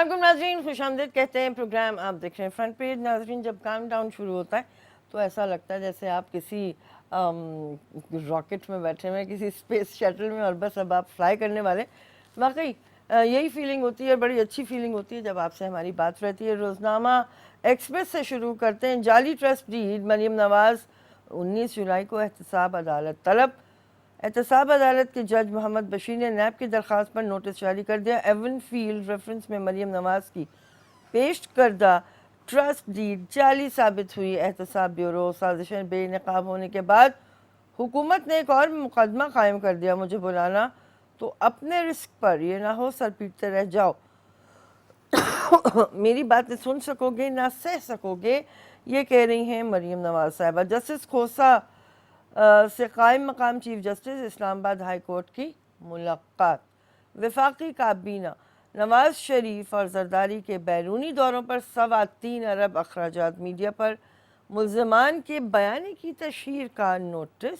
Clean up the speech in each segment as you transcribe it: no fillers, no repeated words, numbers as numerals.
अस्सलाम नाज़रीन, खुशामदीद कहते हैं। प्रोग्राम आप देख रहे हैं फ्रंट पेज। नाज़रीन, जब काउंटडाउन शुरू होता है तो ऐसा लगता है जैसे आप किसी रॉकेट में बैठे हुए हैं, किसी स्पेस शटल में, और बस अब आप फ्लाई करने वाले। वाकई यही फीलिंग होती है, बड़ी अच्छी फीलिंग होती है जब आपसे हमारी बात रहती है। रोज़नामा एक्सप्रेस से शुरू करते हैं। जाली ट्रस्ट डीड, मरीम नवाज़ 19 जुलाई को एहतसाब अदालत तलब। एहतसाब अदालत के जज मोहम्मद बशीर ने नैब की दरख्वास्त पर नोटिस जारी कर दिया। एवन फील्ड रेफरेंस में मरीम नवाज़ की पेश करदा ट्रस्ट डीड जाली साबित हुई। एहतसाब ब्यूरो साजिशें बेनकाब होने के बाद हुकूमत ने एक और मुकदमा कायम कर दिया। मुझे बुलाना तो अपने रिस्क पर, ये ना हो सर पीटते रह जाओ। मेरी बातें सुन सकोगे ना सह सकोगे, ये कह रही हैं मरीम नवाज़ साहिबा। जस्टिस खोसा से कायम मकाम chief justice Islamabad high court की मुलाकात। वफाकी काबीना नवाज शरीफ और जरदारी के बैरूनी दौरों पर 3.25 अरब अखराजात। मीडिया पर मुल्ज़मान के बयानी की तशहीर का नोटिस।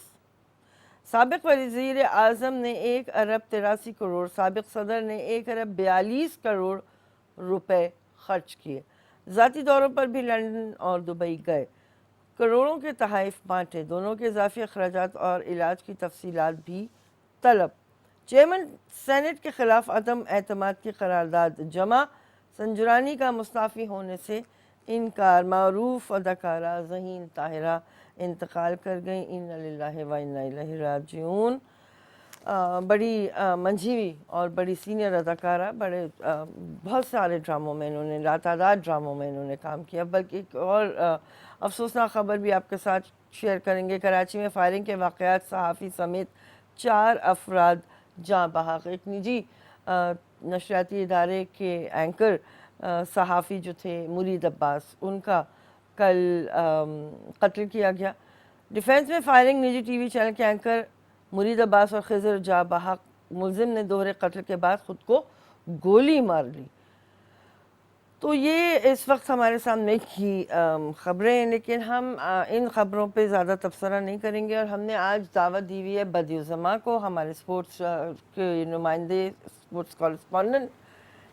साबिक़ वज़ीर आज़म ने 1 अरब 83 करोड़, साबिक़ सदर ने 1 अरब 42 करोड़ रुपए खर्च किए। ज़ाती दौरों पर भी लंदन और दुबई गए, करोड़ों के तहाइफ बांटे। दोनों के इजाफी अखराजात और इलाज की तफसीलात भी तलब। चेयरमैन सेनेट के खिलाफ अदम एतमाद की करारदाद जमा। संजुरानी का मुस्ताफ़ी होने से इनकार। मरूफ अदाकारा ज़हीन ताहिरा इंतकाल कर गई। इन्ना लिल्लाहि व इन्ना इलैहि राजिऊन। बड़ी मंझी और बड़ी सीनियर अदाकारा, बड़े बहुत सारे ड्रामों में इन्होंने, लातादाद ड्रामों में इन्होंने काम किया। बल्कि एक और अफसोसनाक खबर भी आपके साथ शेयर करेंगे। कराची में फायरिंग के वाक़यात, सहाफ़ी समेत 4 अफराद जाँ बहक। एक निजी नशरियाती इदारे के एंकर सहाफ़ी जो थे मुरीद अब्बास, उनका कल कत्ल किया गया। डिफेंस में फायरिंग, निजी टीवी चैनल के एंकर मुरीद अब्बास और खिज़र जाँ बहक। मुलजिम ने दोहरे कत्ल के बाद ख़ुद को गोली मार ली। तो ये इस वक्त हमारे सामने की ख़बरें हैं, लेकिन हम इन ख़बरों पे ज़्यादा तबसरा नहीं करेंगे। और हमने आज दावत दी हुई है बदियुज़्ज़मा को, हमारे स्पोर्ट्स के नुमाइंदे, स्पोर्ट्स कॉरेस्पॉन्डेंट।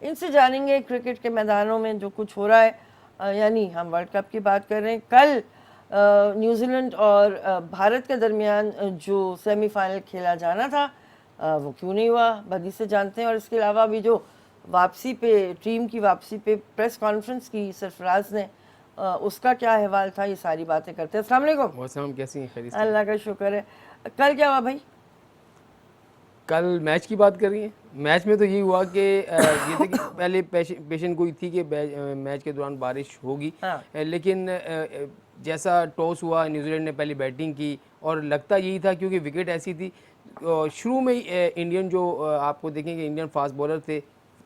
इनसे जानेंगे क्रिकेट के मैदानों में जो कुछ हो रहा है। यानी हम वर्ल्ड कप की बात कर रहे हैं। कल न्यूजीलैंड और भारत के दरमियान जो सेमीफाइनल खेला जाना था, वो क्यों नहीं हुआ, बदी से जानते हैं। और इसके अलावा भी जो वापसी पे, टीम की वापसी पे प्रेस कॉन्फ्रेंस की सरफराज ने, उसका क्या अहवाल था, ये सारी बातें करते हैं। अस्सलाम वालेकुम। मौसम कैसी हैं? खैरियत? अल्लाह का शुक्र है। कल क्या हुआ भाई? कल मैच की बात कर रही हैं। मैच में तो यही हुआ कि ये था कि पहले पेशन गोई थी कि मैच के दौरान बारिश होगी। हाँ। लेकिन जैसा टॉस हुआ, न्यूजीलैंड ने पहले बैटिंग की और लगता यही था, क्योंकि विकेट ऐसी थी शुरू में ही इंडियन जो आपको देखेंगे इंडियन फास्ट बॉलर थे,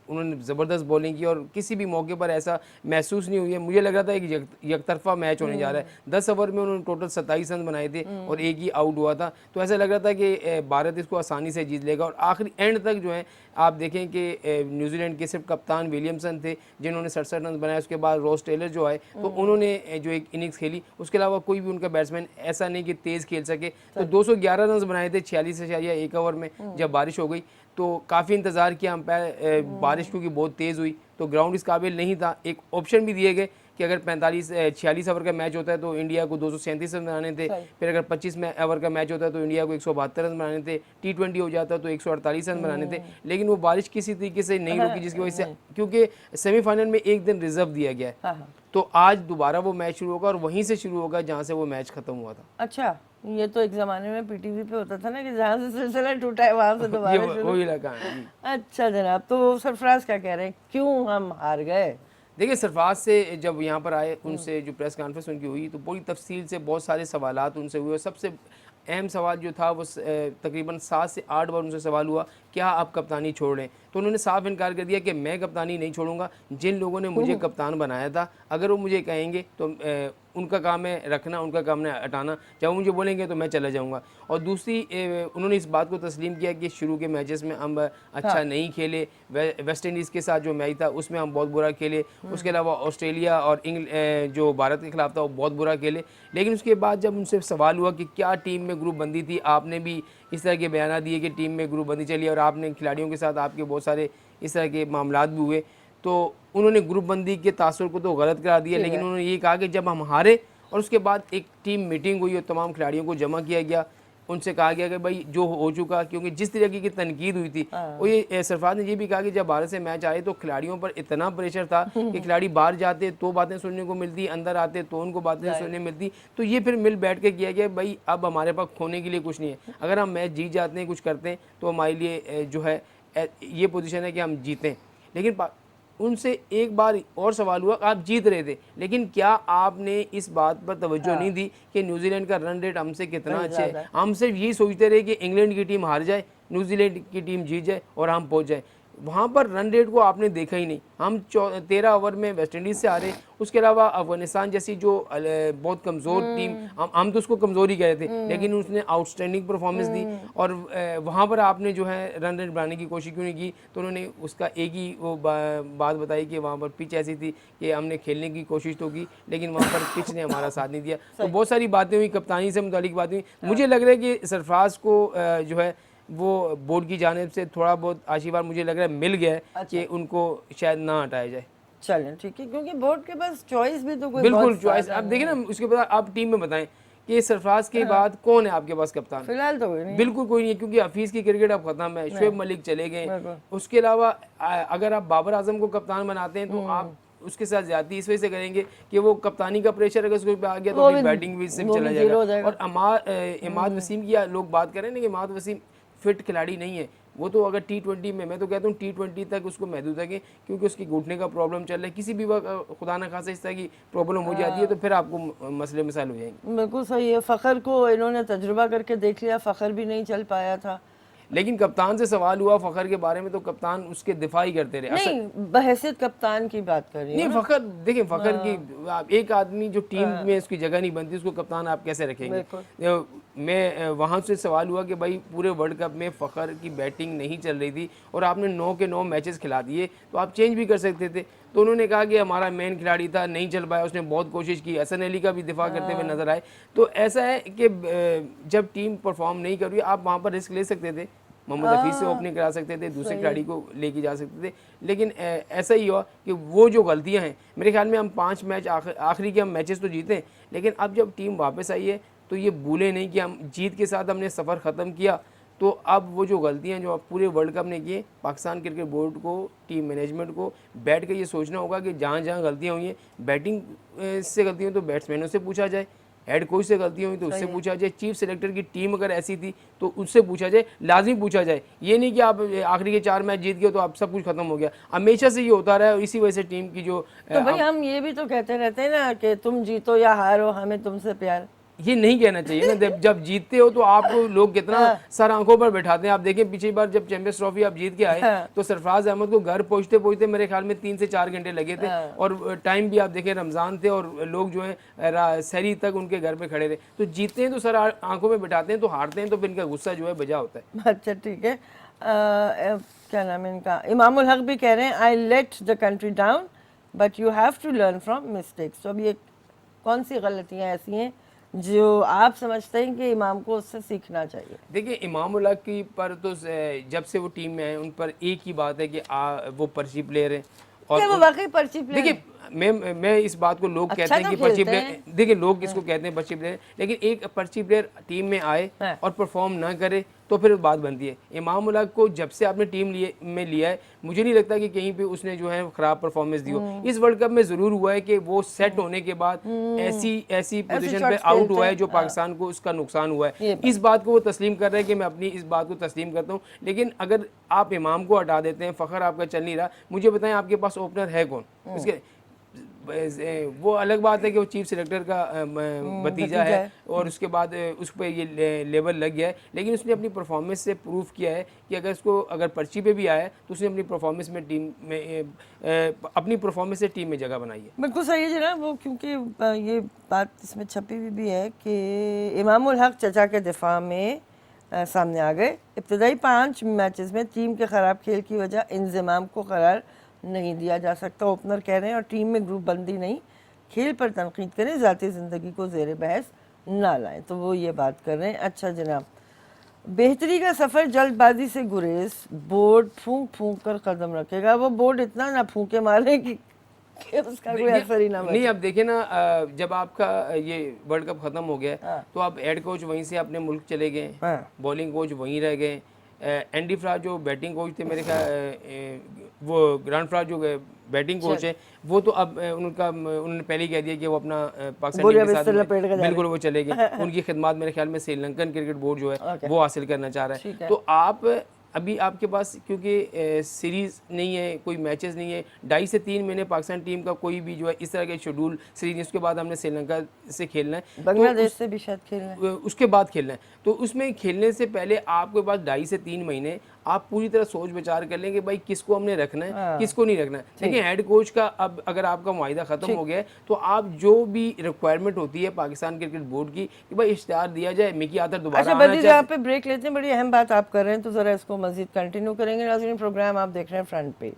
उन्होंने ज़बरदस्त बॉलिंग की और किसी भी मौके पर ऐसा महसूस नहीं हुई है। मुझे लग रहा था कि यकतरफा मैच होने जा रहा है। 10 ओवर में उन्होंने टोटल 27 रन बनाए थे और एक ही आउट हुआ था, तो ऐसा लग रहा था कि भारत इसको आसानी से जीत लेगा। और आखिरी एंड तक जो है आप देखें कि न्यूजीलैंड के सिर्फ कप्तान विलियमसन थे जिन्होंने 67 रन बनाए। उसके बाद रॉस टेलर जो आए तो उन्होंने जो एक इनिंग्स खेली, उसके अलावा कोई भी उनका बैट्समैन ऐसा नहीं कि तेज़ खेल सके। तो 211 रन बनाए थे 46 से 1 ओवर में। जब बारिश हो गई तो काफ़ी इंतज़ार किया अंपायर, बारिश क्योंकि बहुत तेज़ हुई तो ग्राउंड इस काबिल नहीं था। एक ऑप्शन भी दिए गए कि अगर 46 ओवर का मैच होता है तो इंडिया को 237 रन बनाने थे, फिर अगर 25 ओवर का मैच होता है तो इंडिया को 172 रन बनाने थे, T20 हो जाता तो 148 रन बनाने थे। लेकिन वो बारिश किसी तरीके से नहीं रुकी, जिसकी वजह से, क्योंकि सेमीफाइनल में एक दिन रिजर्व दिया गया है। हाँ हाँ। तो आज दोबारा वो मैच शुरू होगा और वहीं से शुरू होगा जहाँ से वो मैच खत्म हुआ था। अच्छा, ये तो एक ज़माने में पीटीवी पे होता था ना कि जहाँ से सिलसिला टूटा है वहाँ से दोबारा शुरू। वही लगा है। अच्छा जनाब, तो सरफराज क्या कह रहे हैं, क्यों हम हार गए? देखिए, सरफराज से जब यहाँ पर आए, उनसे जो प्रेस कॉन्फ्रेंस उनकी हुई तो पूरी तफसील से बहुत सारे सवालात उनसे हुए। और सबसे अहम सवाल जो था वो तकरीबन 7 से 8 बार उनसे सवाल हुआ, क्या आप कप्तानी छोड़ रहे हैं? तो उन्होंने साफ इनकार कर दिया कि मैं कप्तानी नहीं छोड़ूंगा। जिन लोगों ने मुझे कप्तान बनाया था, अगर वो मुझे कहेंगे तो उनका काम है रखना, उनका काम है हटाना। जब वो मुझे बोलेंगे तो मैं चला जाऊंगा। और दूसरी उन्होंने इस बात को तस्लीम किया कि शुरू के मैचेस में हम अच्छा नहीं खेले। वेस्ट इंडीज़ के साथ जो मैच था उसमें हम बहुत बुरा खेले। उसके अलावा ऑस्ट्रेलिया और जो भारत के खिलाफ था वो बहुत बुरा खेले। लेकिन उसके बाद जब उनसे सवाल हुआ कि क्या टीम में ग्रुप बंदी थी, आपने भी इस तरह के बयान दिए कि टीम में ग्रुप बंदी चली और आपने खिलाड़ियों के साथ आपके बहुत सारे इस तरह के मामलात भी हुए, तो उन्होंने ग्रुप बंदी के तासुर को तो गलत करा दिया, लेकिन उन्होंने ये कहा कि जब हम हारे और उसके बाद एक टीम मीटिंग हुई और तमाम खिलाड़ियों को जमा किया गया, उनसे कहा गया कि भाई जो हो चुका, क्योंकि जिस तरीके की तनकीद हुई थी, और ये सरफराज ने ये भी कहा कि जब भारत से मैच आए तो खिलाड़ियों पर इतना प्रेशर था कि खिलाड़ी बाहर जाते तो बातें सुनने को मिलती, अंदर आते तो उनको बातें सुनने मिलती। तो ये फिर मिल बैठ के किया गया भाई अब हमारे पास खोने के लिए कुछ नहीं है, अगर हम मैच जीत जाते हैं, कुछ करते हैं तो हमारे लिए जो है ये पोजीशन है कि हम जीतें। लेकिन उनसे एक बार और सवाल हुआ, आप जीत रहे थे, लेकिन क्या आपने इस बात पर तवज्जो नहीं दी कि न्यूजीलैंड का रन रेट हमसे कितना अच्छा है? हम सिर्फ यही सोचते रहे कि इंग्लैंड की टीम हार जाए, न्यूजीलैंड की टीम जीत जाए और हम पहुंच जाए। वहाँ पर रन रेट को आपने देखा ही नहीं। हम 13 ओवर में वेस्ट इंडीज़ से हारे, उसके अलावा अफगानिस्तान जैसी जो बहुत कमज़ोर टीम, हम तो उसको कमज़ोरी कह रहे थे, लेकिन उसने आउटस्टैंडिंग परफॉर्मेंस दी, और वहाँ पर आपने जो है रन रेट बढ़ाने की कोशिश क्यों नहीं की? तो उन्होंने उसका एक ही वो बात बताई कि वहाँ पर पिच ऐसी थी कि हमने खेलने की कोशिश तो की, लेकिन वहाँ पर पिच ने हमारा साथ नहीं दिया। तो बहुत सारी बातें हुई, कप्तानी से मुतालिक बातें हुई। मुझे लग रहा है कि सरफराज को जो है वो बोर्ड की जानिब से थोड़ा बहुत आशीर्वाद मुझे लग रहा है मिल गया है कि उनको शायद ना हटाया जाए। चलें ठीक है, क्योंकि बोर्ड के पास चॉइस भी तो कोई बिल्कुल बहुत चॉइस। ज़्यादा अब देखिए ना, उसके बाद आप टीम में बताएं कि सरफराज के बाद कौन है आपके पास कप्तान? फिलहाल तो कोई नहीं। बिल्कुल कोई नहीं है, क्योंकि हफीज की क्रिकेट अब खत्म है, शुएब मलिक चले गए। बिल्कुल। उसके अलावा अगर आप बाबर आजम को कप्तान बनाते हैं तो आप उसके साथ ज्यादा इस वजह से करेंगे कि वो कप्तानी का प्रेशर अगर उसके ऊपर आ गया तो फिर बैटिंग भी इससे चला जाएगा। और इमाद वसीम की लोग बात करें ना कि इमाद वसीम फिट खिलाड़ी नहीं है, वो तो अगर T20 में, मैं तो कहता हूँ T20 तक उसको महदूद है, क्योंकि उसकी घुटने का प्रॉब्लम चल रहा है। किसी भी वक्त खुदा न खासा इस तरह की प्रॉब्लम हो जाती है तो फिर आपको मसले मसाइल हो जाएंगे। बिल्कुल सही है। फ़खर को इन्होंने तजुर्बा करके देख लिया, फ़खर भी नहीं चल पाया था। लेकिन कप्तान से सवाल हुआ फ़खर के बारे में तो कप्तान उसके दिफा ही करते रहे। नहीं, बहैसियत कप्तान की बात कर रही नहीं, फ़खर देखिए, फ़खर की एक आदमी जो टीम में उसकी जगह नहीं बनती उसको कप्तान आप कैसे रखेंगे? मैं वहाँ से सवाल हुआ कि भाई पूरे वर्ल्ड कप में फ़खर की बैटिंग नहीं चल रही थी और आपने 9 के 9 मैचेस खिला दिए, तो आप चेंज भी कर सकते थे। तो उन्होंने कहा कि हमारा मेन खिलाड़ी था, नहीं चल पाया, उसने बहुत कोशिश की। हसन अली का भी दिफा करते हुए नजर आए। तो ऐसा है कि जब टीम परफॉर्म नहीं कर रही आप वहाँ पर रिस्क ले सकते थे, मोहम्मद हफीज़ से ओपनिंग करा सकते थे, दूसरे खिलाड़ी को लेके जा सकते थे। लेकिन ऐसा ही हुआ कि वो जो गलतियां हैं, मेरे ख्याल में हम 5 मैच आखिरी के हम मैचेस तो जीते, लेकिन अब जब टीम वापस आई है तो ये भूले नहीं कि हम जीत के साथ हमने सफ़र ख़त्म किया। तो अब वो जो गलतियां जो पूरे वर्ल्ड कप ने की, पाकिस्तान क्रिकेट बोर्ड को, टीम मैनेजमेंट को बैठ कर ये सोचना होगा कि जहाँ जहाँ गलतियाँ हुई हैं, बैटिंग से गलतियाँ तो बैट्समैनों से पूछा जाए, हेड कोच से गलतियाँ हुई तो उससे पूछा जाए, चीफ सेलेक्टर की टीम अगर ऐसी थी तो उससे पूछा जाए, लाजिम पूछा जाए। ये नहीं कि आप आखिरी के 4 मैच जीत गए तो आप सब कुछ खत्म हो गया। हमेशा से ये होता रहा है और इसी वजह से टीम की जो तो भाई हम ये भी तो कहते रहते हैं ना कि तुम जीतो या हारो, हमें तुमसे प्यार। ये नहीं कहना चाहिए ना। जब जीतते हो तो आपको लोग कितना सर आंखों पर बैठाते हैं। आप देखें पिछली बार जब चैंपियंस ट्रॉफी आप जीत के आए तो सरफराज अहमद को घर पहुंचते पहुंचते मेरे ख्याल में 3 से 4 घंटे लगे थे, और टाइम भी आप देखें रमज़ान थे और लोग जो है सहरी तक उनके घर पे खड़े थे। तो जीतते हैं तो सर आंखों में बैठाते हैं, तो हारते हैं तो फिर इनका गुस्सा जो है बजा होता है। अच्छा ठीक है। क्या नाम है इनका, इमामुल हक भी कह रहे हैं I let the country down but you have to learn from mistakes. तो अब ये कौन सी गलतियाँ ऐसी हैं जो आप समझते हैं कि इमाम को उससे सीखना चाहिए? देखिए, इमामुल हक की पर तो जब से वो टीम में आए उन पर एक ही बात है कि वो पर्ची प्लेयर हैं। और क्या वो वाकई पर्ची प्लेयर? देखिए, मैं इस बात को लोग कहते हैं कि पर्ची प्लेयर, देखिए लोग इसको कहते हैं पर्ची प्लेयर, लेकिन एक पर्ची प्लेयर टीम में आए और परफॉर्म ना करे तो फिर बात बनती है। इमामुल हक को जब से आपने टीम में लिया है, मुझे नहीं लगता कि कहीं पे उसने जो है खराब परफॉर्मेंस दी हो। इस वर्ल्ड कप में जरूर हुआ है कि वो सेट होने के बाद ऐसी पोजीशन पे आउट हुआ है जो पाकिस्तान को उसका नुकसान हुआ है। इस बात को वो तस्लीम कर रहे हैं कि मैं अपनी इस बात को तस्लीम करता हूँ। लेकिन अगर आप इमाम को हटा देते हैं, फ़खर आपका चल नहीं रहा, मुझे बताएं आपके पास ओपनर है कौन? उसके वो अलग बात है कि वो चीफ सेलेक्टर का भतीजा है और उसके बाद उस पर ये लेवल लग गया है, लेकिन उसने अपनी परफॉर्मेंस से प्रूव किया है कि अगर पर्ची पे भी आया है तो उसने अपनी परफॉर्मेंस में टीम में जगह बनाई है। बिल्कुल सही है जनाब। वो क्योंकि ये बात इसमें छपी हुई भी है कि इमामुल हक चचा के दिफा में सामने आ गए। इब्तदाई 5 मैचेस में टीम के ख़राब खेल की वजह इंज़माम को करार नहीं दिया जा सकता, ओपनर कह रहे हैं, और टीम में ग्रुप बंदी नहीं, खेल पर तनकीद करें, ज़ाती ज़िंदगी को ज़ेर बहस ना लाएं। तो वो ये बात कर रहे हैं। अच्छा जनाब, बेहतरी का सफर जल्दबाजी से गुरेज, बोर्ड फूंक फूंक कर कदम रखेगा। वो बोर्ड इतना ना फूंके मारे कि उसका कोई असर ही ना बचे। नहीं, अब देखिए ना, जब आपका ये वर्ल्ड कप खत्म हो गया हाँ। तो आप हेड कोच वहीं से अपने मुल्क चले गए, हाँ। बॉलिंग कोच वहीं रह गए। एंडी फ्रा जो बैटिंग कोच थे मेरे ख्याल, वो ग्रांड फ्रा जो बैटिंग कोच है, वो तो अब उन्होंने पहले ही कह दिया कि वो अपना पाकिस्तान टीम के साथ लपेट के बिल्कुल वो चले गए। उनकी खिदमत मेरे ख्याल में श्रीलंकन क्रिकेट बोर्ड जो है Okay. वो हासिल करना चाह रहा है। तो आप अभी आपके पास क्योंकि सीरीज़ नहीं है, कोई मैचेस नहीं है, 2.5 से 3 महीने पाकिस्तान टीम का कोई भी जो है इस तरह के शेड्यूल सीरीज, उसके बाद हमने श्रीलंका से खेलना है, बांग्लादेश से भी शायद खेलना है, उसके बाद खेलना है। तो उसमें खेलने से पहले आपके पास 2.5 से 3 महीने आप पूरी तरह सोच विचार कर लेंगे भाई किसको हमने रखना है, किसको नहीं रखना है। लेकिन हेड कोच का अब अगर आपका मुआहिदा खत्म हो गया है तो आप जो भी रिक्वायरमेंट होती है पाकिस्तान क्रिकेट बोर्ड की कि भाई इश्तिहार दिया जाए, मिकी आतर दोबारा अच्छा बदीजा, यहाँ पे ब्रेक लेते हैं, बड़ी अहम बात आप कर रहे हैं तो जरा इसको मजीद कंटिन्यू करेंगे। नाज़रीन, प्रोग्राम आप देख रहे हैं फ्रंट पेज।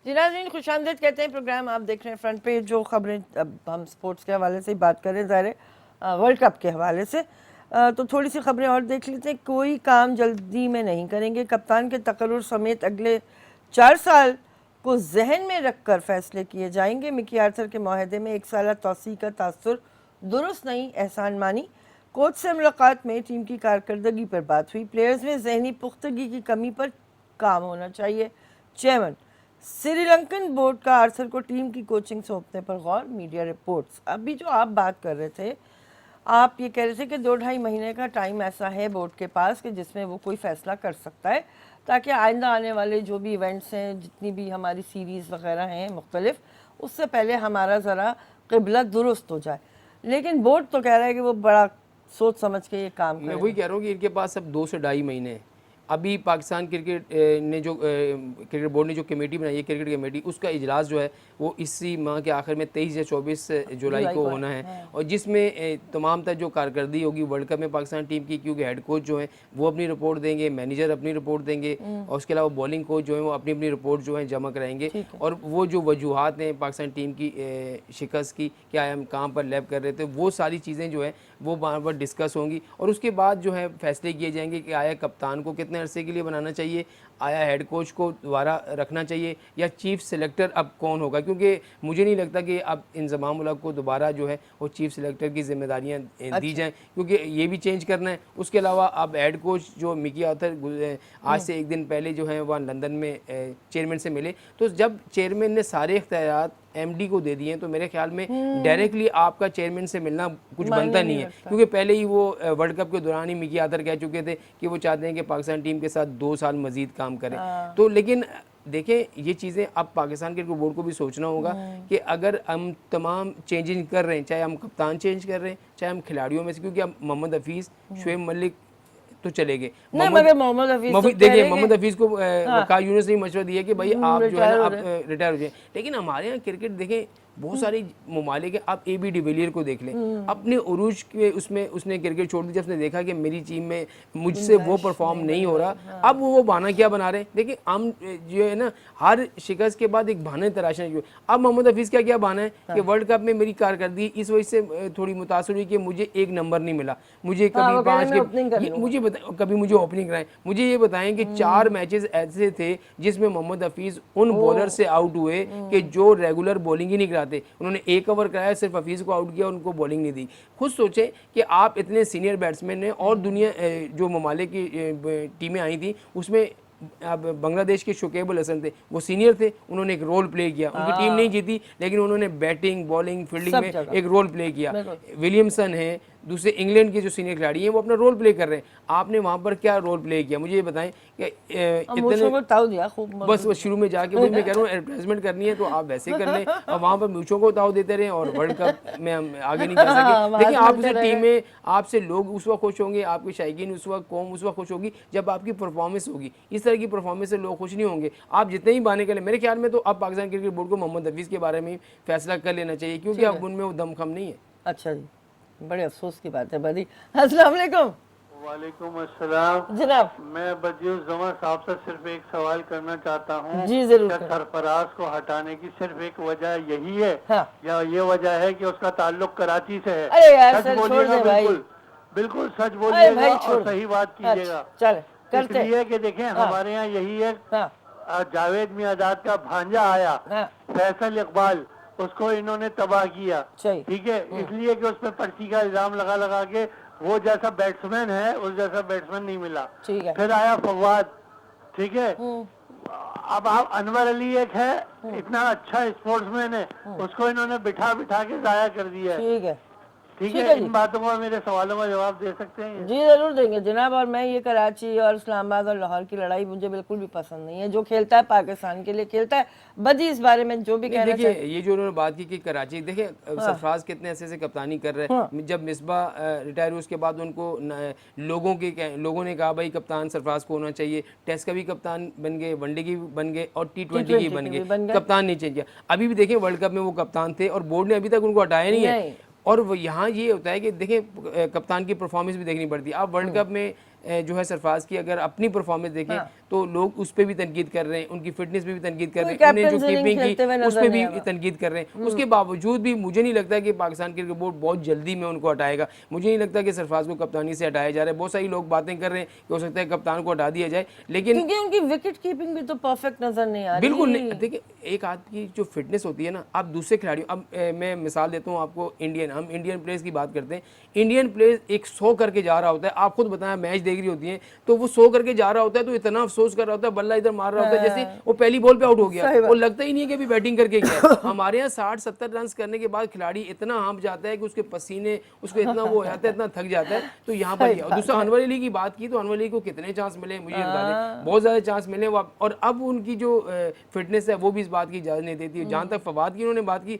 जी नाज़रीन, खुशामदीद कहते हैं, प्रोग्राम आप देख रहे हैं फ्रंट पेज। जो खबरें अब हम स्पोर्ट्स के हवाले से ही बात करें, ज़ाहिर वर्ल्ड कप के हवाले से, तो थोड़ी सी खबरें और देख लेते हैं। कोई काम जल्दी में नहीं करेंगे, कप्तान के तकर्रुर समेत अगले 4 साल को जहन में रखकर फैसले किए जाएंगे। मिकी आर्थर के माहदे में 1 साल तौसी का तासुर दुरुस्त नहीं, एहसान मानी। कोच से मुलाकात में टीम की कारकर्दगी पर बात हुई। प्लेयर्स में जहनी पुख्तगी की कमी पर काम होना चाहिए। चेयरमैन श्रीलंकन बोर्ड का आर्थर को टीम की कोचिंग सौंपने पर गौर। Media reports. अभी जो आप बात कर रहे थे, आप ये कह रहे थे कि 2-2.5 महीने का टाइम ऐसा है बोर्ड के पास कि जिसमें वो कोई फैसला कर सकता है, ताकि आइंदा आने वाले जो भी इवेंट्स हैं, जितनी भी हमारी सीरीज़ वगैरह हैं मुख्तलिफ, उससे पहले हमारा ज़रा क़िबला दुरुस्त हो जाए। लेकिन बोर्ड तो कह रहा है कि वो बड़ा सोच समझ के ये काम मैं वही कह रहा हूँ कि इनके पास अब 2 से 2.5 महीने हैं। अभी पाकिस्तान क्रिकेट ने जो क्रिकेट बोर्ड ने जो कमेटी बनाई है, क्रिकेट कमेटी, उसका इजलास जो है वो इसी माह के आखिर में 23 या 24 जुलाई को होना है, और जिसमें तमाम तर जो कारकर्दगी होगी वर्ल्ड कप में पाकिस्तान टीम की, क्योंकि हेड कोच जो है वो अपनी रिपोर्ट देंगे, मैनेजर अपनी रिपोर्ट देंगे, और उसके अलावा बॉलिंग कोच जो है वो अपनी अपनी रिपोर्ट जो है जमा कराएंगे। और वो जो वजूहात हैं पाकिस्तान टीम की शिकस्त की, क्या हम कहाँ पर लैब कर रहे थे, वो सारी चीज़ें जो है वो बार बार डिस्कस होंगी। और उसके बाद जो है फैसले किए जाएंगे कि आया कप्तान को कितने अरसे के लिए बनाना चाहिए, आया हेड कोच को दोबारा रखना चाहिए, या चीफ सिलेक्टर अब कौन होगा। क्योंकि मुझे नहीं लगता कि अब इंज़माम उल हक को दोबारा जो है वो चीफ सिलेक्टर की जिम्मेदारियां दी जाएं, क्योंकि ये भी चेंज करना है। उसके अलावा अब हेड कोच जो मिकी आर्थर आज से 1 दिन पहले जो है वह लंदन में चेयरमैन से मिले, तो जब चेयरमैन ने सारे इख्तियारात एमडी को दे दिए हैं तो मेरे ख्याल में डायरेक्टली आपका चेयरमैन से मिलना कुछ बनता नहीं है, क्योंकि पहले ही वो वर्ल्ड कप के दौरान ही मिकी आर्थर कह चुके थे कि वो चाहते हैं कि पाकिस्तान टीम के साथ 2 साल मजीद काम करें। तो लेकिन देखें, ये चीज़ें अब पाकिस्तान क्रिकेट बोर्ड को भी सोचना होगा कि अगर हम तमाम चेंजिंग कर रहे हैं, चाहे हम कप्तान चेंज कर रहे हैं, चाहे हम खिलाड़ियों में से, क्योंकि अब मोहम्मद हफीज़, शुएब मलिक तो चले गए, मोहम्मद हफीज देखिए मोहम्मद हफीज को वक़ार यूनुस ने मशवरा दिया कि भाई आप जो है ना आप रिटायर हो जाए। लेकिन हमारे यहाँ क्रिकेट देखें, बहुत सारी ममालिक है, आप AB डिविलियर को देख लें, अपने उरूज के उसमें उसने क्रिकेट छोड़ दी जब उसने देखा कि मेरी टीम में मुझसे वो परफॉर्म नहीं हो रहा। अब वो बहाना क्या बना रहे हैं, देखिए हम जो है ना हर शिकस्त के बाद एक बहाने तराशना चाहिए। अब मोहम्मद हफीज़ क्या बहाना है कि वर्ल्ड कप में मेरी कारकर्दगी इस वजह से थोड़ी मुतासर हुई कि मुझे 1 नंबर नहीं मिला, मुझे कभी 5 के मुझे कभी मुझे ओपनिंग कराएं। मुझे ये बताएं कि 4 मैचेस ऐसे थे जिसमें मोहम्मद हफीज़ उन बॉलर से आउट हुए कि जो रेगुलर बॉलिंग ही नहीं कराते, उन्होंने 1 ओवर कराया, सिर्फ हफीज़ को आउट किया, उनको बॉलिंग नहीं दी। खुद सोचें कि आप इतने सीनियर बैट्समैन हैं, और दुनिया जो ममालिक की टीमें आई थी उसमें अब बांग्लादेश के शुकेब अल हसन थे, वो सीनियर थे, उन्होंने एक रोल प्ले किया, उनकी टीम नहीं जीती लेकिन उन्होंने बैटिंग बॉलिंग फील्डिंग में एक रोल प्ले किया। विलियमसन है, दूसरे इंग्लैंड के जो सीनियर खिलाड़ी हैं वो अपना रोल प्ले कर रहे हैं, आपने वहाँ पर क्या रोल प्ले किया, मुझे ये बताएं कि इतने बस वो शुरू में जाके वही मैं कह रहा हूँ एडवर्टाइजमेंट करनी है तो आप वैसे कर लें, और वहाँ पर मूछों को ताव देते रहें और वर्ल्ड कप में हम आगे नहीं जा सके। लेकिन आपसे टीमें, आपसे लोग उस वक्त खुश होंगे, आपके शायकीन उस वक्त, कौम उस वक्त खुश होगी जब आपकी परफॉर्मेंस होगी। इस तरह की परफॉर्मेंस से लोग खुश नहीं होंगे, आप जितने ही बहाने करें। मेरे ख्याल में तो अब पाकिस्तान क्रिकेट बोर्ड को मोहम्मद हफीज़ के बारे में फैसला कर लेना चाहिए, क्योंकि अब उनमें वो दमखम नहीं है। अच्छा जी, बड़े अफसोस की बात है बदी। अस्सलाम वालेकुम। वालेकुम अस्सलाम। जनाब मैं बदियुल जमा साहब से सिर्फ एक सवाल करना चाहता हूँ। जी, जरूर क्या करें। सरफराज को हटाने की सिर्फ एक वजह यही है हाँ। या ये वजह है कि उसका ताल्लुक कराची से है? अरे यार सच सर छोड़ बोलिएगा, दे भाई। बिल्कुल बिल्कुल सच अरे बोलिएगा भाई और छोड़ दे। सही बात कीजिएगा। अच्छा चल करते। इसलिए कि देखें हाँ। हमारे यहाँ यही है, हाँ जावेद मियादाद का भांजा आया हाँ फैसल इकबाल, उसको इन्होंने तबाह किया। सही। ठीक है, इसलिए कि उस पर पर्ची का इल्जाम लगा लगा के वो जैसा बैट्समैन है उस जैसा बैट्समैन नहीं मिला। ठीक है। फिर आया फवाद। ठीक है, अब आप अनवर अली एक है, इतना अच्छा स्पोर्ट्समैन है, उसको इन्होंने बिठा बिठा के जाया कर दिया है। ठीक है ठीक ठीक है, है जी। इन बातों का मेरे सवालों का जवाब दे सकते हैं? जी ज़रूर देंगे जनाब। और मैं ये कराची और इस्लामाबाद और लाहौर की लड़ाई मुझे बिल्कुल भी पसंद नहीं है। जो खेलता है पाकिस्तान के लिए खेलता है। बदी इस बारे में जो भी नहीं कहना देखिए, चाहे। ये जो उन्होंने बात की कि कराची, देखिए सरफराज कितने ऐसे से कप्तानी कर रहे हाँ। हैं। जब मिसबा रिटायर हुए उसके बाद उनको लोगों ने कहा भाई कप्तान सरफराज को होना चाहिए। टेस्ट का भी कप्तान बन गए, वनडे की भी बन गए और T20 की भी बन गए। कप्तान नहीं चेंज किया। अभी भी देखें वर्ल्ड कप में वो कप्तान थे और बोर्ड ने अभी तक उनको हटाया नहीं है। और वो यहाँ ये होता है कि देखिए कप्तान की परफॉर्मेंस भी देखनी पड़ती है। आप वर्ल्ड कप में जो है सरफराज की अगर अपनी परफॉर्मेंस देखें तो लोग उस पर भी तनकीद कर रहे हैं, उनकी फिटनेस पे भी तनकीद कर रहे हैं, उन्हें जो कीपिंग की उस पर भी तनकीद कर रहे हैं। उसके बावजूद भी मुझे नहीं लगता कि पाकिस्तान क्रिकेट बोर्ड बहुत जल्दी में उनको हटाएगा। मुझे नहीं लगता कि सरफराज को कप्तानी से हटाया जा रहा है। बहुत सारी लोग बातें कर रहे हैं कि हो सकता है कप्तान को हटा दिया जाए, लेकिन क्योंकि उनकी विकेट कीपिंग भी तो परफेक्ट नजर नहीं आ रही। बिल्कुल नहीं। देखिए एक आदमी की जो फिटनेस होती है ना, आप दूसरे खिलाड़ियों, अब मैं मिसाल देता हूँ आपको, हम इंडियन प्लेयर्स की बात करते हैं। इंडियन प्लेयर एक 100 करके जा रहा होता है, आप खुद बताएं, मैच देख रही होती हैं तो वो 100 करके जा रहा होता है तो इतना अफसोस कर रहा होता है, बल्ला इधर मार रहा होता है जैसे वो पहली बॉल पे आउट हो गया। वो लगता ही नहीं है कि अभी बैटिंग करके गया। हमारे यहाँ 60-70 रन करने के बाद खिलाड़ी इतना हाँफ जाता है कि उसके पसीने, उसको इतना वो हो जाता है, इतना थक जाता है। तो यहाँ पर दूसरा अनवर अली की बात की तो अनवर अली को कितने चांस मिले मुझे बता दें, बहुत ज़्यादा चांस मिले। और अब उनकी जो फिटनेस है वो भी इस बात की इजाज़त नहीं देती। जहाँ तक फवाद की उन्होंने बात की,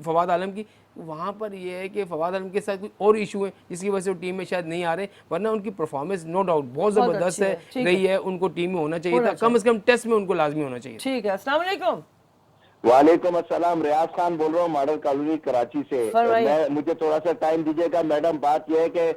फवाद आलम की, वहाँ पर ये है कि फवाद आलम के साथ कोई और इशू है जिसकी वजह से वो टीम में शायद नहीं आ रहे, वरना उनकी परफॉर्मेंस नो डाउट बहुत ज़बरदस्त है रही है। उनको टीम में होना चाहिए था, कम से कम टेस्ट में उनको लाजमी होना चाहिए। ठीक है, अस्सलाम वालेकुम। वालेकुम अस्सलाम, रियाज खान बोल रहा हूँ मॉडल कॉलोनी कराची से। मुझे थोड़ा सा टाइम दीजिएगा मैडम। बात यह है कि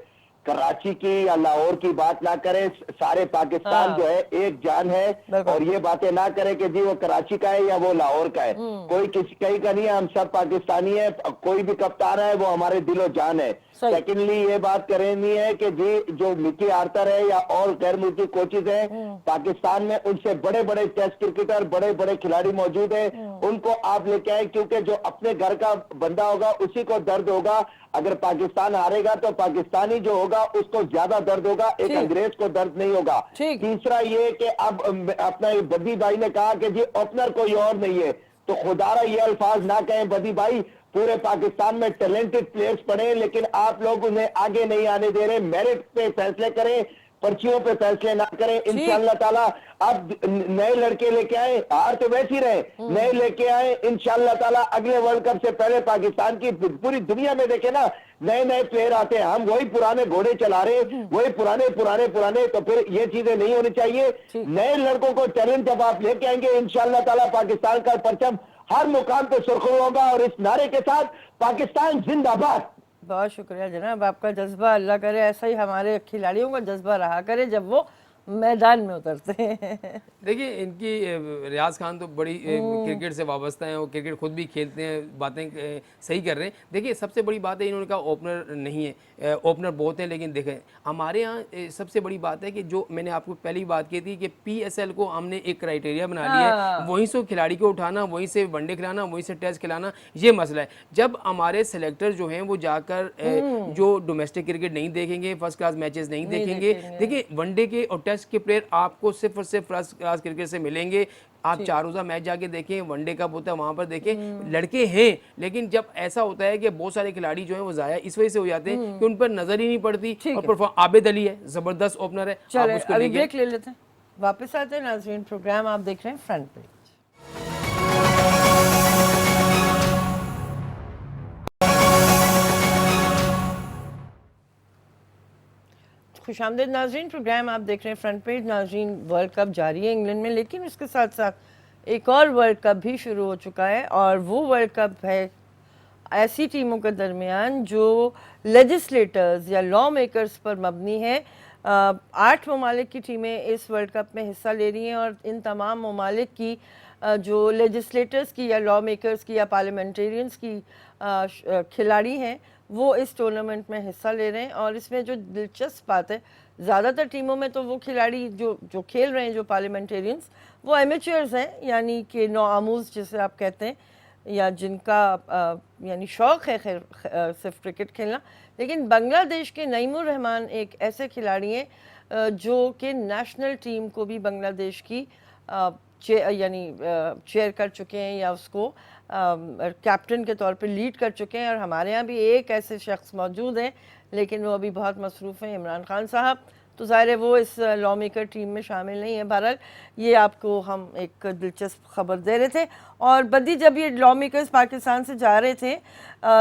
कराची की या लाहौर की बात ना करें, सारे पाकिस्तान जो है एक जान है। और ये बातें ना करें कि जी वो कराची का है या वो लाहौर का है, कोई किसी कहीं का नहीं है, हम सब पाकिस्तानी है। कोई भी कप्तान है वो हमारे दिलो जान है। सेकेंडली ये बात करनी है कि जी जो मिकी आर्थर है या और गैर मुल्की कोचेज हैं पाकिस्तान में, उनसे बड़े बड़े टेस्ट क्रिकेटर, बड़े बड़े खिलाड़ी मौजूद है, उनको आप लेके आए, क्योंकि जो अपने घर का बंदा होगा उसी को दर्द होगा। अगर पाकिस्तान हारेगा तो पाकिस्तानी जो होगा उसको ज्यादा दर्द होगा, एक अंग्रेज को दर्द नहीं होगा। तीसरा ये कि अब अपना बदी भाई ने कहा कि जी ओपनर कोई और नहीं है, तो खुदारा ये अल्फाज ना कहें बदी भाई। पूरे पाकिस्तान में टैलेंटेड प्लेयर्स पड़े, लेकिन आप लोग उन्हें आगे नहीं आने दे रहे। मेरिट पे फैसले करें, पर्चियों पे फैसले ना करें। इंशाअल्लाह ताला अब नए लड़के लेके आए, हार तो वैसे ही रहे, नए लेके आए इंशाअल्लाह ताला। अगले वर्ल्ड कप से पहले पाकिस्तान की पूरी दुनिया में देखे ना, नए नए प्लेयर आते हैं। हम वही पुराने घोड़े चला रहे, वही पुराने पुराने पुराने, तो फिर ये चीजें नहीं होनी चाहिए। नए लड़कों को टैलेंट जब आप लेके आएंगे इंशाअल्लाह ताला पाकिस्तान का परचम हर मुकाम पे सुर्खरू होगा। और इस नारे के साथ पाकिस्तान जिंदाबाद। बहुत शुक्रिया जनाब, आपका जज्बा अल्लाह करे ऐसा ही हमारे खिलाड़ियों का जज्बा रहा करे जब वो मैदान में उतरते हैं। देखिए इनकी रियाज खान तो बड़ी क्रिकेट से वाबस्ता हैं, वो क्रिकेट खुद भी खेलते हैं, बातें सही कर रहे हैं। देखिए सबसे बड़ी बात है इन्होंने कहा ओपनर नहीं है, ओपनर बहुत हैं, लेकिन देखें हमारे यहाँ सबसे बड़ी बात है कि जो मैंने आपको पहली बात की थी कि PSL को हमने एक क्राइटेरिया बना लिया है, वहीं से खिलाड़ी को उठाना, वहीं से वनडे खिलाना, वहीं से टेस्ट खिलाना, ये मसला है। जब हमारे सेलेक्टर जो हैं वो जाकर जो डोमेस्टिक क्रिकेट नहीं देखेंगे, फर्स्ट क्लास मैचेस नहीं देखेंगे, देखिए वनडे के और टेस्ट के प्लेयर आपको सिर्फ और सिर्फ फर्स्ट क्लास क्रिकेट से मिलेंगे। आप 4 रोजा मैच जाके देखें, वनडे कप होता है वहां पर देखें, लड़के हैं, लेकिन जब ऐसा होता है कि बहुत सारे खिलाड़ी जो हैं वो जाया इस वजह से हो जाते हैं कि उन पर नजर ही नहीं पड़ती। और आबिद अली है, जबरदस्त ओपनर है, आप उसको अभी ब्रेक ले लेते हैं, वापस आते हैं। नाज़रीन प्रोग्राम आप देख रहे हैं फ्रंट पेज। खुशामदीद नाज़रीन, प्रोग्राम आप देख रहे हैं फ्रंट पेज। नाज़रीन वर्ल्ड कप जारी है इंग्लैंड में, लेकिन इसके साथ साथ एक और वर्ल्ड कप भी शुरू हो चुका है और वो वर्ल्ड कप है ऐसी टीमों के दरमियान जो लेजिस्लेटर्स या लॉ मेकर्स पर मबनी है। 8 ममालिक की टीमें इस वर्ल्ड कप में हिस्सा ले रही हैं और इन तमाम ममालिक की जो लेजिस्लेटर्स की या लॉ मेकर्स की या पार्लियामेंटेरियंस की खिलाड़ी हैं वो इस टूर्नामेंट में हिस्सा ले रहे हैं। और इसमें जो दिलचस्प बात है, ज़्यादातर टीमों में तो वो खिलाड़ी जो खेल रहे हैं, जो पार्लियामेंटेरियंस, वो एमेच्योर्स हैं, यानी कि नौआमूज़ जिसे आप कहते हैं, या जिनका यानी शौक़ है खैर सिर्फ क्रिकेट खेलना। लेकिन बांग्लादेश के नईमुर रहमान एक ऐसे खिलाड़ी हैं जो कि नेशनल टीम को भी बांग्लादेश की चेयर कर चुके हैं या उसको कैप्टन के तौर पे लीड कर चुके हैं। और हमारे यहाँ भी एक ऐसे शख्स मौजूद हैं, लेकिन वो अभी बहुत मसरूफ़ हैं, इमरान खान साहब। तो ज़ाहिर है वो इस लॉ मेकर टीम में शामिल नहीं है। बहरहाल ये आपको हम एक दिलचस्प खबर दे रहे थे। और बदी जब ये लॉ मेकर्स पाकिस्तान से जा रहे थे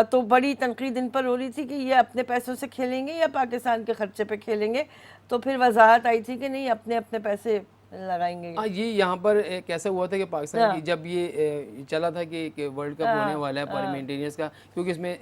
तो बड़ी तनकीद इन पर हो रही थी कि ये अपने पैसों से खेलेंगे या पाकिस्तान के खर्चे पे खेलेंगे। तो फिर वजाहत आई थी कि नहीं, अपने अपने पैसे लगाएंगे। ये यहाँ पर एक ऐसा हुआ था कि पाकिस्तान की जब ये चला था कि वर्ल्ड कप होने वाला है पार्लियामेंटेरियंस का, क्योंकि इसमें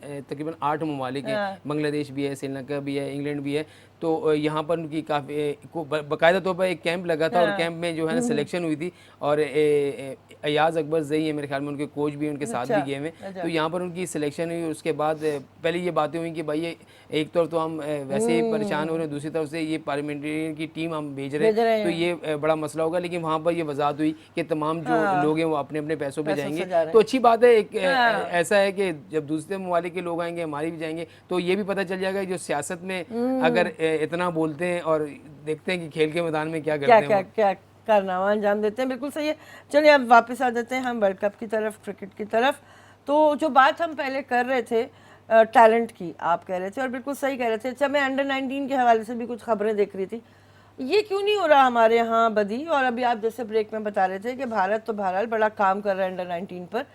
तकरीबन 8 ममालिक हैं, बांग्लादेश भी है, श्रीलंका भी है, इंग्लैंड भी है। तो यहाँ पर उनकी काफ़ी बाकायदा तौर पर एक कैंप लगा था और कैंप में जो है ना सिलेक्शन हुई थी। और अयाज अकबर ज़ई है मेरे ख्याल में, उनके कोच भी उनके साथ भी गए हैं। तो यहाँ पर उनकी सिलेक्शन हुई। उसके बाद पहले ये बातें हुई कि भाई एक तरफ तो हम वैसे ही परेशान हो रहे हैं, दूसरी तरफ से ये पार्लियामेंटेरियन की टीम हम भेज रहे हैं, तो ये बड़ा मसला होगा। लेकिन वहाँ पर ये वजाहत हुई कि तमाम जो लोग हैं वो अपने अपने पैसों पे जाएंगे। तो अच्छी बात है। एक ऐसा है कि जब दूसरे ममालिक के लोग आएंगे, हमारे भी जाएंगे, तो ये भी पता चल जाएगा जो सियासत में अगर इतना बोलते हैं और देखते हैं कि खेल के मैदान में क्या करते हैं, क्या कारनामा अंजाम देते हैं। बिल्कुल सही है। चलिए अब वापस आ जाते हैं हम वर्ल्ड कप की तरफ, क्रिकेट की तरफ। तो जो बात हम पहले कर रहे थे टैलेंट की, आप कह रहे थे और बिल्कुल सही कह रहे थे। अच्छा, मैं अंडर 19 के हवाले से भी कुछ खबरें देख रही थी। ये क्यों नहीं हो रहा हमारे यहाँ बदी? और अभी आप जैसे ब्रेक में बता रहे थे कि भारत तो बहरहाल बड़ा काम कर रहा है अंडर 19 पर,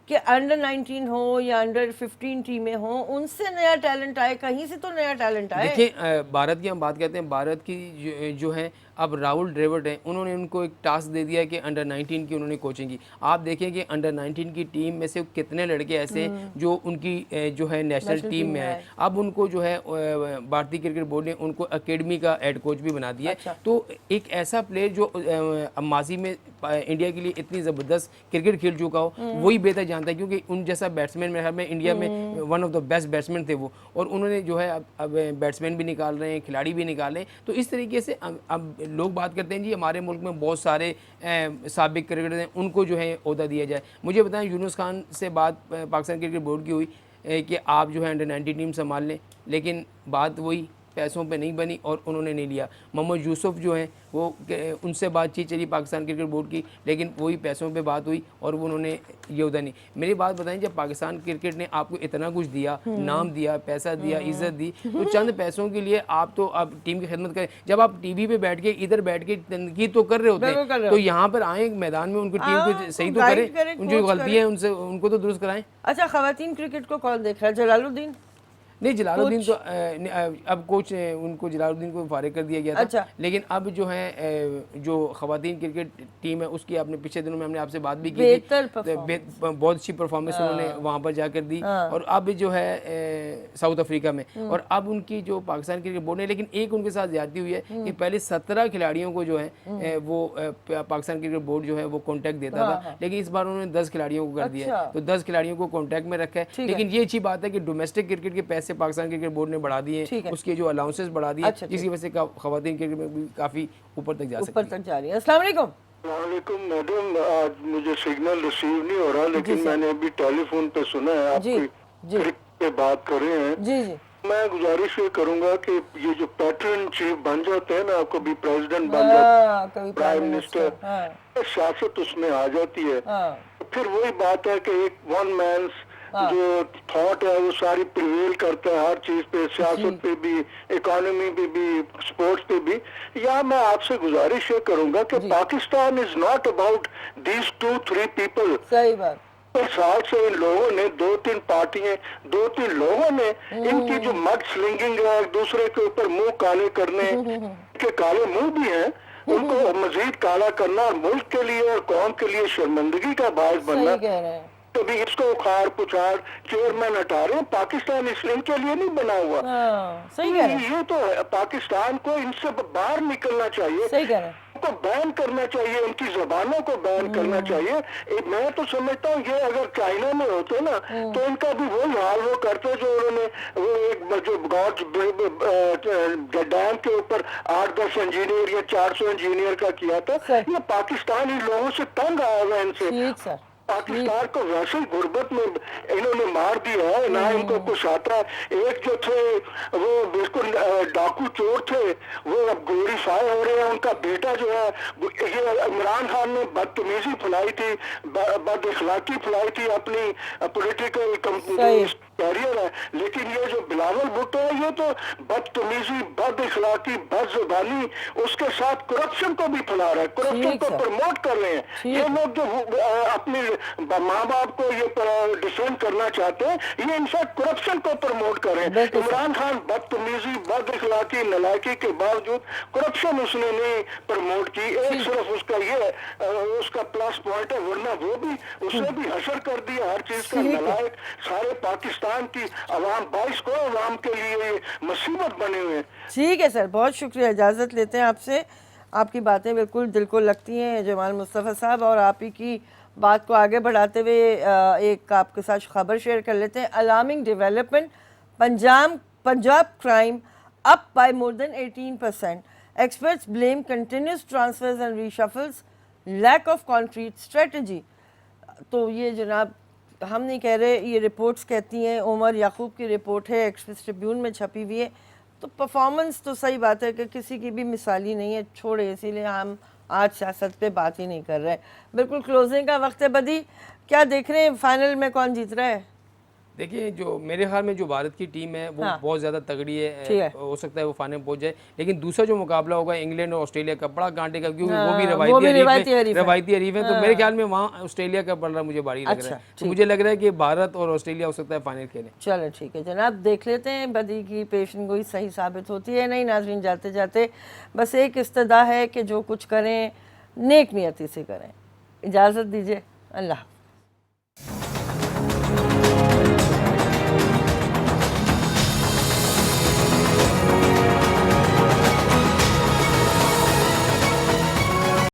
कि अंडर 19 हो या अंडर 15 टीमें हो, उनसे नया टैलेंट आए, कहीं से तो नया टैलेंट आए। देखिए भारत की हम बात करते हैं, भारत की जो है अब राहुल द्रविड़ हैं, उन्होंने उनको एक टास्क दे दिया कि अंडर 19 की उन्होंने कोचिंग की। आप देखें कि अंडर 19 की टीम में से कितने लड़के ऐसे हैं जो उनकी जो है नेशनल टीम में है। अब उनको जो है भारतीय क्रिकेट बोर्ड ने उनको एकेडमी का हेड कोच भी बना दिया। अच्छा। तो एक ऐसा प्लेयर जो माजी में इंडिया के लिए इतनी ज़बरदस्त क्रिकेट खेल चुका हो, वही बेहतर जानता है, क्योंकि उन जैसा बैट्समैन मेरे ख्याल में इंडिया में one of the best batsman थे वो। और उन्होंने जो है अब बैट्समैन भी निकाल रहे हैं, खिलाड़ी भी निकाल रहे हैं। तो इस तरीके से अब लोग बात करते हैं जी हमारे मुल्क में बहुत सारे साबिक क्रिकेटर हैं, उनको जो है ओहदा दिया जाए। मुझे बताएं, यूनुस खान से बात पाकिस्तान क्रिकेट बोर्ड की हुई कि आप जो है अंडर 19 टीम संभाल लें, लेकिन बात वही पैसों पे नहीं बनी और उन्होंने नहीं लिया। मोहम्मद यूसुफ जो हैं वो उनसे बातचीत चली पाकिस्तान क्रिकेट बोर्ड की, लेकिन वही पैसों पे बात हुई और वो उन्होंने ये उधर नहीं। मेरी बात बताएं, जब पाकिस्तान क्रिकेट ने आपको इतना कुछ दिया, नाम दिया, पैसा दिया, इज्जत दी, तो चंद पैसों के लिए आप तो अब टीम की खिदमत करें। जब आप टीवी पे बैठ के इधर बैठ के तनकीद तो कर रहे होते हैं, तो यहाँ पर आए मैदान में उनकी टीम को सही तो करें, उन जो गलतियाँ हैं उनसे उनको तो दुरुस्त कराएं। अच्छा, खवातीन क्रिकेट को कौन देख रहा है? जलालुद्दीन? नहीं, जलालुद्दीन तो अब कोच उनको जलालुद्दीन को फारिग कर दिया गया था। अच्छा। लेकिन अब जो है जो खवातीन क्रिकेट टीम है उसकी आपने पिछले दिनों में हमने आपसे बात भी की थी, बहुत अच्छी परफॉर्मेंस उन्होंने वहाँ पर जाकर दी। और अब जो है साउथ अफ्रीका में, और अब उनकी जो पाकिस्तान क्रिकेट बोर्ड ने, लेकिन एक उनके साथ ज्यादती हुई है कि पहले 17 खिलाड़ियों को जो है वो पाकिस्तान क्रिकेट बोर्ड जो है वो कॉन्टैक्ट देता था, लेकिन इस बार उन्होंने 10 खिलाड़ियों को कर दिया। तो 10 खिलाड़ियों को कॉन्टैक्ट में रखा है। लेकिन ये अच्छी बात है कि डोमेस्टिक क्रिकेट के पैसे पाकिस्तान क्रिकेट बोर्ड ने बढ़ा दिए, उसके जो अलाउंसेस बढ़ा दिए, जिसकी वजह से खवातीन क्रिकेट में भी काफी ऊपर तक जा रही है। अस्सलाम वालेकुम। वालेकुम मैडम, आज मुझे सिग्नल रिसीव नहीं हो रहा, लेकिन मैंने अभी टेलीफोन पे सुना है आप क्रिकेट पे बात कर रहे हैं। जी जी। मैं गुजारिश ये करूंगा कि ये जो पैटर्न चीफ बन जाते हैं ना, कभी प्रेसिडेंट बन जाते हैं, प्राइम मिनिस्टर, सियासत उसमें आ जाती है। फिर वही बात है कि एक वन मैन जो थॉट है वो सारी प्रिवेल करता है हर चीज पे, सियासत पे भी, इकोनॉमी पे भी, स्पोर्ट्स पे भी। या मैं आपसे गुजारिश ये करूंगा कि Pakistan is not about these 2-3 people. सही बात। साल से इन लोगों ने 2-3 पार्टियां, 2-3 लोगों ने इनकी जो मड स्लिंगिंग है, एक दूसरे के ऊपर मुंह काले करने के काले मुंह भी हैं, उनको मजीद काला करना और मुल्क के लिए और कौम के लिए शर्मिंदगी का बायस बनना, कभी इसको उखाड़ पुछाड़ चेयरमैन हटा रहे हैं। पाकिस्तान इसलिए के लिए नहीं बना हुआ। सही कह रहे हैं। ये तो है, पाकिस्तान को इनसे बाहर निकलना चाहिए, सही कह रहे हैं। को बैन करना चाहिए, उनकी जबानों को बैन करना चाहिए। मैं तो समझता हूँ ये अगर चाइना में होते ना तो इनका भी वही हाल वो करते जो उन्होंने वो एक जो गॉड्स डैम के ऊपर 8-10 इंजीनियर या 400 इंजीनियर का किया था। ये पाकिस्तानी लोगों से तंग आया हुआ इनसे। पाकिस्तान को वैसे ही गुर्बत में इन्होंने मार दिया है, ना इनको कुछ आता है। एक जो थे वो बिल्कुल डाकू चोर थे, वो अब ग्लोरीफाई हो रहे हैं। उनका बेटा जो है, ये इमरान खान ने बदतमीजी फैलाई थी, बद इखलाकी फैलाई थी अपनी पॉलिटिकल कैरियर है। लेकिन ये जो बिलावल भुट्टो है ये तो बदतमीजी, बद इखलाकी, बदजुबानी, उसके साथ करप्शन को भी फैला रहा है, करप्शन को प्रमोट कर रहे हैं। ये लोग जो अपने माँ बाप को ये डिफेंड करना चाहते हैं, ये इनफैक्ट करप्शन को प्रमोट कर रहे हैं। इमरान खान बदतमीजी, बद इखलाकी, नलायकी के बावजूद करप्शन उसने नहीं प्रमोट की। एक सिर्फ उसका ये उसका प्लस पॉइंट है, वरना वो भी उसे भी हशर कर दिया हर चीज का नलायक। सारे पाकिस्तान की अवाम 22 करोड़ अवाम के लिए मुसीबत बने हुए हैं। ठीक है सर, बहुत शुक्रिया। इजाज़त लेते हैं आपसे। आपकी बातें बिल्कुल दिल को लगती हैं जमाल मुस्तफ़ा साहब, और आप ही की बात को आगे बढ़ाते हुए एक आपके साथ खबर शेयर कर लेते हैं। Alarming development, Punjab crime up by more than 18%। Experts blame continuous transfers and reshuffles, lack of concrete strategy. तो ये जनाब हम नहीं कह रहे, ये रिपोर्ट्स कहती हैं। उमर याकूब की रिपोर्ट है, एक्सप्रेस ट्रिब्यून में छपी हुई है। तो परफॉर्मेंस तो सही बात है कि किसी की भी मिसाली नहीं है, छोड़े, इसीलिए हम आज सियासत पे बात ही नहीं कर रहे। बिल्कुल क्लोजिंग का वक्त है। बदी, क्या देख रहे हैं फाइनल में कौन जीत रहा है? देखिए, जो मेरे ख्याल में जो भारत की टीम है वो बहुत ज़्यादा तगड़ी है, हो सकता है वो फाइनल पहुंच जाए। लेकिन दूसरा जो मुकाबला होगा इंग्लैंड और ऑस्ट्रेलिया का, बड़ा कांटे का, क्योंकि वो भी रवायती हरीफ है। तो मेरे ख्याल में वहाँ ऑस्ट्रेलिया का पलड़ा मुझे भारी लग रहा है। तो मुझे लग रहा है कि भारत और ऑस्ट्रेलिया हो सकता है फाइनल खेले। चलो ठीक है जनाब, देख लेते हैं बदी की पेशन गोई सही साबित होती है नहीं। नाज़रीन, जाते जाते बस एक इस्तदा है कि जो कुछ करें नेक नियति से करें। इजाज़त दीजिए, अल्लाह।